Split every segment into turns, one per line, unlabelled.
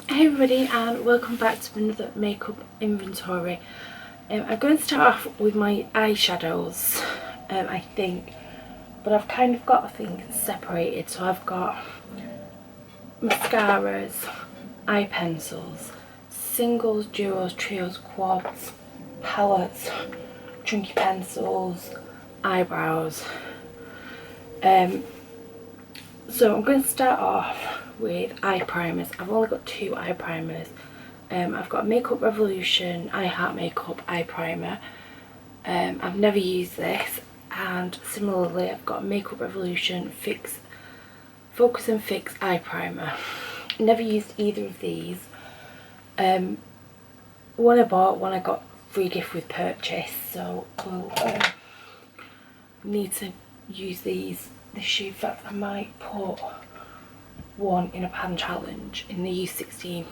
Hey everybody, and welcome back to another makeup inventory. I'm going to start off with my eyeshadows, I think, but I've kind of got things separated. So I've got mascaras, eye pencils, singles, duos, trios, quads, palettes, chunky pencils, eyebrows. So I'm going to start off with eye primers. I've only got 2 eye primers. I've got Makeup Revolution I Heart Makeup eye primer. I've never used this, and similarly I've got Makeup Revolution Focus and Fix eye primer. Never used either of these. One I bought, one I got free gift with purchase, so we'll need to use these this year. In fact, I might put one in a pan challenge in the U16.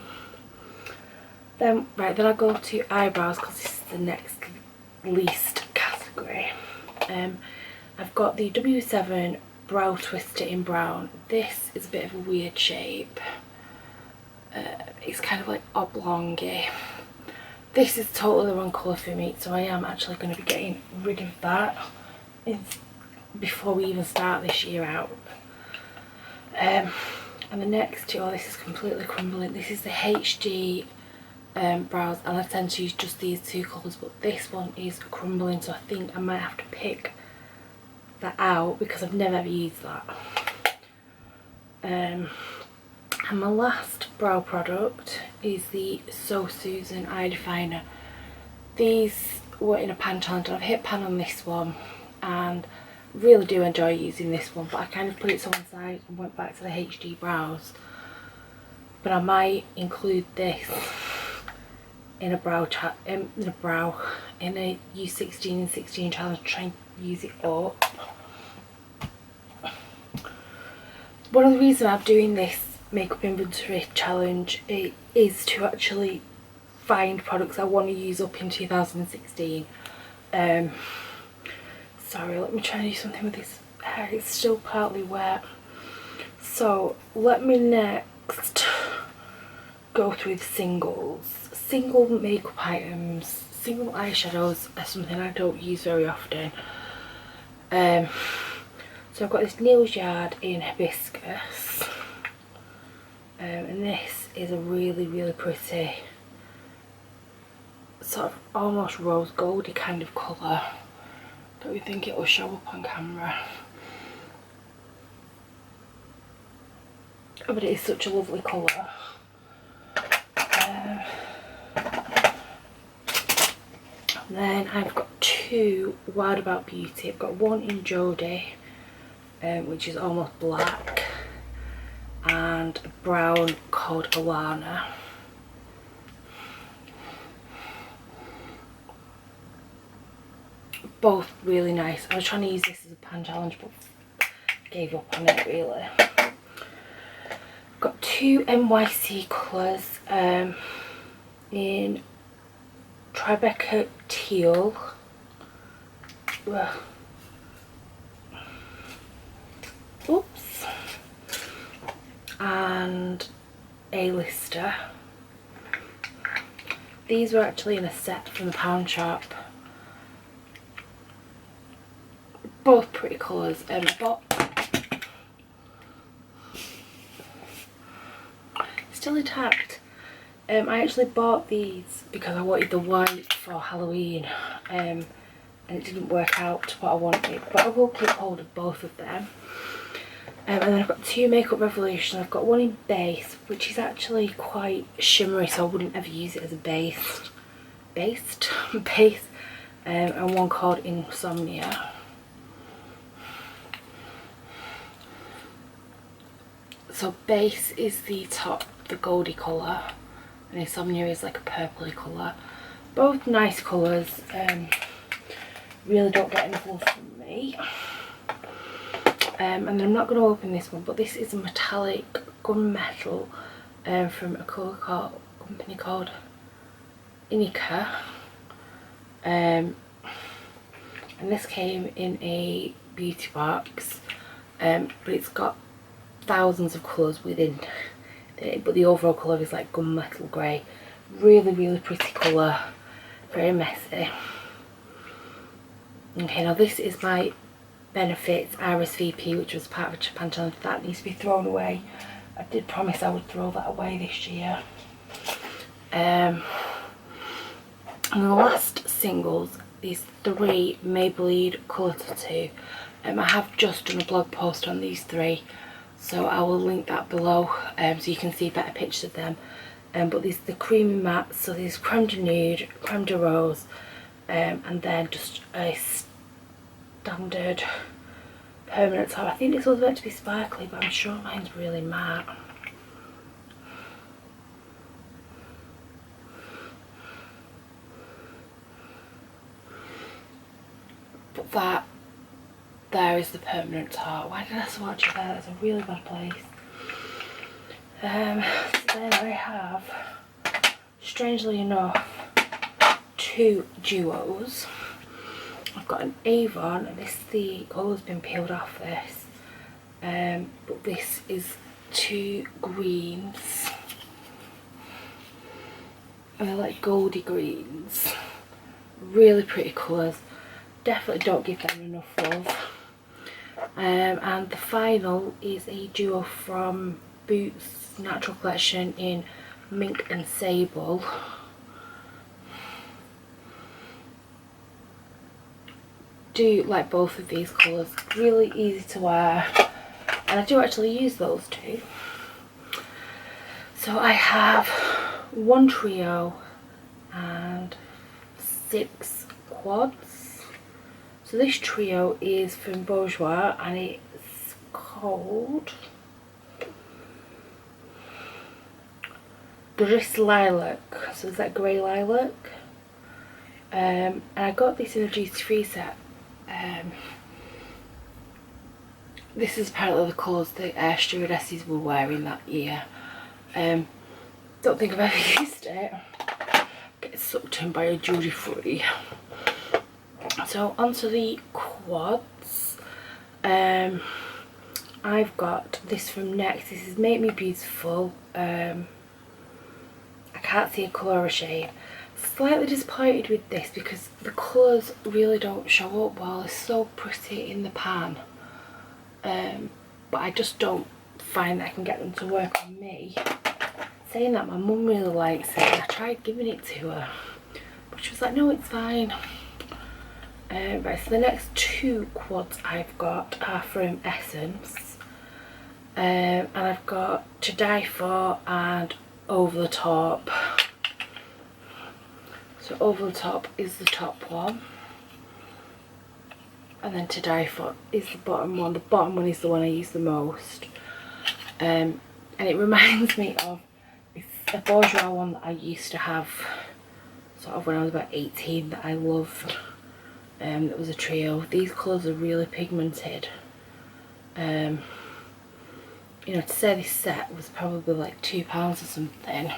Then I go to eyebrows because this is the next least category. I've got the W7 Brow Twister in brown. This is a bit of a weird shape. It's kind of like oblongy. This is totally the wrong colour for me, so I am actually going to be getting rid of that before we even start this year out. And the next two, this is completely crumbling. This is the HD brows, and I tend to use just these 2 colours, but this one is crumbling, so I think I might have to pick that out because I've never ever used that. And my last brow product is the So Susan Eye Definer. These were in a pan challenge, and I've hit pan on this one and really do enjoy using this one, but I kind of put it to one side and went back to the HD brows. But I might include this in a in a U16 and 16 challenge, try and use it up. One of the reasons I'm doing this makeup inventory challenge is to actually find products I want to use up in 2016. Sorry, let me try and do something with this hair. It's still partly wet. So let me next go through the singles. Single makeup items, single eyeshadows are something I don't use very often. So I've got this Neil's Yard in Hibiscus. And this is a really, really pretty, sort of almost rose goldy kind of colour. Don't you think it will show up on camera? Oh, but it is such a lovely colour. Then I've got 2 Wild About Beauty. I've got one in Jodie, which is almost black, and a brown called Alana. Both really nice. I was trying to use this as a pan challenge, but gave up on it really. I've got 2 NYC colours in Tribeca Teal. Oops. And A-Lister. These were actually in a set from the pound shop. Both pretty colours. Still intact. I actually bought these because I wanted the white for Halloween, and it didn't work out to what I wanted, but I will keep hold of both of them. And then I've got 2 Makeup Revolution. I've got one in base, which is actually quite shimmery, so I wouldn't ever use it as a base, and one called Insomnia. So base is the top, the goldy colour, and Insomnia is like a purpley colour. Both nice colours, really don't get enough love from me. And then I'm not going to open this one, but this is a metallic gunmetal from a company called Inica. And this came in a beauty box, but it's got thousands of colours within but the overall colour is like gunmetal grey. Really, really pretty colour, very messy. Okay, now this is my Benefits RSVP, which was part of a Japan challenge. That needs to be thrown away. I did promise I would throw that away this year. And the last singles, these 3 Maybelline Colour Tattoo. I have just done a blog post on these 3, so I will link that below so you can see better pictures of them. But these are the creamy mattes, so these Creme de Nude, Creme de Rose, and then just a standard permanent top. I think this was meant to be sparkly, but I'm sure mine's really matte. But that there is the permanent top. Why did I swatch it there? That's a really bad place. So then I have, strangely enough, 2 duos. I've got an Avon, and the colour's been peeled off this. But this is 2 greens. And they're like goldy greens. Really pretty colours. Definitely don't give them enough love. And the final is a duo from Boots Natural Collection in Mink and Sable. Do like both of these colours, really easy to wear, and I do actually use those 2. So I have 1 trio and 6 quads. So this trio is from Bourjois, and it's called Gris Lilac, so it's that grey lilac. And I got this in a GT3 set. This is apparently the colours the air stewardesses were wearing that year. Don't think I've ever used it. Get sucked in by a duty free. So onto the quads. I've got this from Next. This is Make Me Beautiful. I can't see a colour or a shade. Slightly disappointed with this because the colours really don't show up well. It's so pretty in the pan, but I just don't find that I can get them to work on me. Saying that, my mum really likes it, and I tried giving it to her, but she was like, no, it's fine. Right, so the next 2 quads I've got are from Essence, and I've got To Die For and Over the Top. So Over the Top is the top one, and then To Die For is the bottom one. The bottom one is the one I use the most, and it reminds me of a Bourjois one that I used to have sort of when I was about 18 that I loved. That was a trio. These colours are really pigmented. You know, to say this set was probably like £2 or something.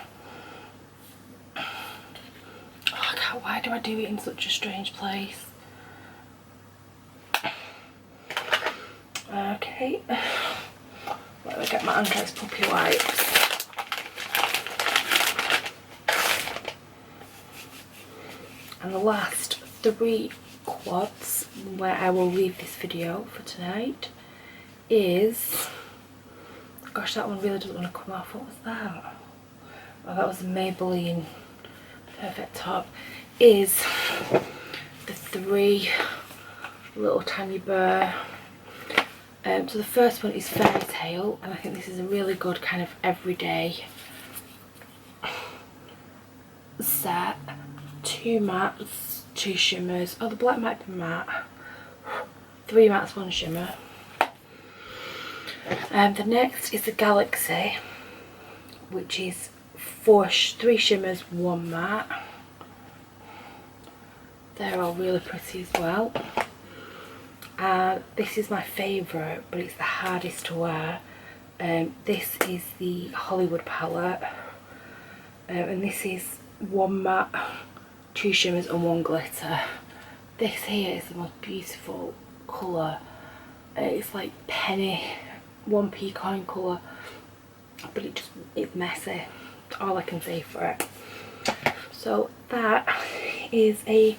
Why do I do it in such a strange place? Okay, let me get my Andrex puppy wipes. And the last 3 quads where I will leave this video for tonight is, gosh, that one really doesn't want to come off. What was that? Oh, that was a Maybelline Perfect Top. Is the 3 little Tanya Burr. So the first one is Fairy Tale, and I think this is a really good kind of everyday set. 2 mattes, 2 shimmers. Oh, the black might be matte. 3 mattes, 1 shimmer. The next is the Galaxy, which is 3 shimmers, 1 matte. They're all really pretty as well. And this is my favourite, but it's the hardest to wear. This is the Hollywood palette, and this is 1 matte, 2 shimmers and 1 glitter. This here is the most beautiful colour. It's like penny 1p coin colour. but it's messy. That's all I can say for it. So that is a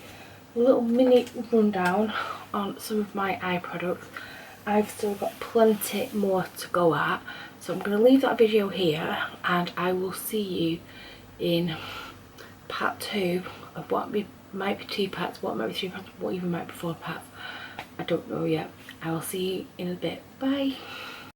little mini rundown on some of my eye products. I've still got plenty more to go at, so I'm going to leave that video here, and I will see you in part 2 of what might be 2 parts, what might be 3 parts, what even might be 4 parts. I don't know yet. I will see you in a bit. Bye.